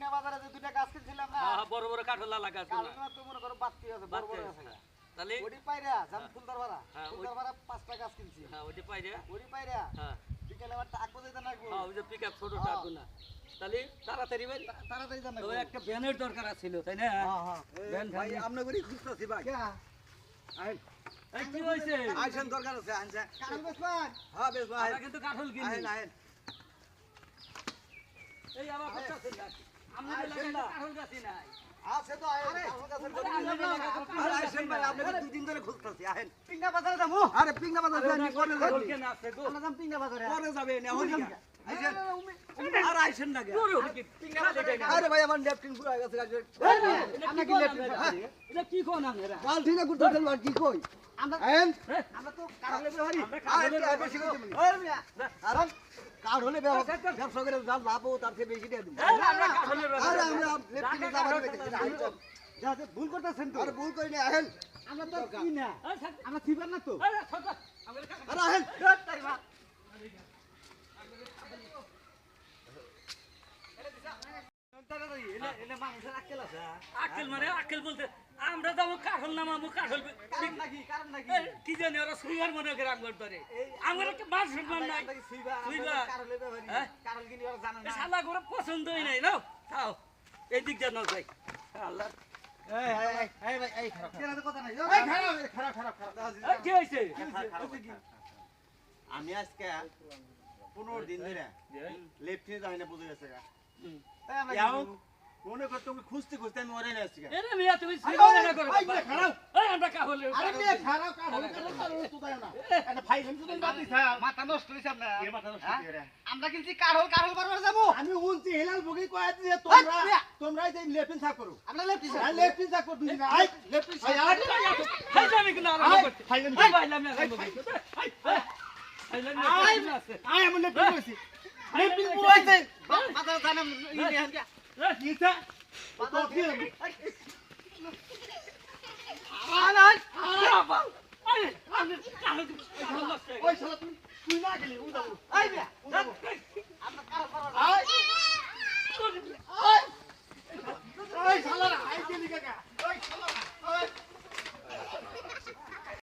পিংনা বাজারে যে দুইটা গাছ কিনছিলাম না হ্যাঁ বড় বড় কাঠলা লাগা আছে না কালনা তো মনে করো বাতি আছে বড় বড় আছে তাহলে ওডি পাইরা জান ফুলদার ভাড়া ফুলদার ভাড়া 5টা গাছ কিনছি হ্যাঁ ওইটা পাই রে ওডি পাইরা হ্যাঁ বিকেলে আবার টাক বজাই দেন রাখবো হ্যাঁ ওই যে পিকআপ ছোটটা গুনা তাহলে তাড়াতাড়ি ভাই তাড়াতাড়ি দেন তো একটা ভ্যানের দরকার ছিল তাই না হ্যাঁ হ্যাঁ ভ্যান ভাই আপনি করি খুঁজতেছি ভাই কে আইন এই কি হইছে আইসেন দরকার আছে আনছে কারণ বেসমান হ্যাঁ বেশ ভাই আমরা কিন্তু কাঠল কিনি আইন আইন এই আমার কথা শুন আমরা লাগাই কাঠল গাছই নাই আছে তো আয় কারণ গাছের আর আইসেন ভাই আপনাকে দুদিন ধরে খুঁজতেছি আইন পিংনা বাজারে যাবো আরে পিংনা বাজার যাই পরে কাঠল কেন আছে গো আমরা যাম পিংনা বাজারে পরে যাবে না হই আইসেন আর আইসেন না গে তোর ওদিকে পিঙ্গা দেখাই না আরে ভাই আমার নেপকিন পুরো হয়ে গেছে আমরা কি লেট এটা কি কোন আমরা বালতি না গুড় তেল কি কই আমরা আইন আমরা তো কারলে ব্যবহারী আমরা আরে কাঠলের বেশি করে দিবি ওই মিয়া আরে কার হলে ব্যবসা করে যা লাভ ও তার চেয়ে বেশি দিয়ে দিব আমরা কাঠলের আরে আমরা লেপটিনে যাবার পেতেছি যাতে ভুল করতেছেন তো আরে ভুল করি না আহেন আমরা তো কি না আমরা সিবার না তো আরে ছোট আমরা আরে আহেন আকেল মানে আকেল বলতে আমরা যাবো কাঠল নামাবো কাঠল কারণ নাকি কি জানি ওরা সুইবার মনে করে আমার ধরে আমার একটা মান সম্মান নাই সুইবা কারলে ব্যবহারী হ্যাঁ? কারল কিনি ওরা জানে না শালা করে পছন্দই নাই নাও খাও এই দিক দিয়ে নাও যাই আল্লাহ এই ভাই এই খারাপ কেন তো কথা নাই এই খারাপ খারাপ খারাপ এই কি হইছে আমি আজকে 15 দিন ধরে লেফটে যাই না বুঝে গেছে এই আমরা যাও মনে কর তুমি খুঁজতে খুঁজতে আমি ওরে না আসছি এরে মিয়া তুমি সুইবার মনে করো এই মিয়া, খারাপ। এই আমরা কাহল আরে মেয়ে খারাপ কারল তো দাও না এটা ভাই আমি তো বাদ দিছা মাথা নষ্ট হইছে আপনার এর মাথা নষ্ট হ্যাঁ? কি রে আমরা কিন্তু কারল কারল বারবার যাব আমি উনছি হেলাল বগি কয় যে মিয়া। তোমরা এই লেফটিন সাফ করো আমরা লেফট দিছি আর লেফটিন সাফ করো দুদিন আই লেফটিন সাফ হাই যাবি কিনা আরম্ভ করতে ফাইলাম এই বাইলাম না আরম্ভ করতে ফাইলাম না আছে আই আমি লেফটিন কইছি লেফট দিছি পুরাইছে মাথা জানা ই নেন নিতা মাথা তো কি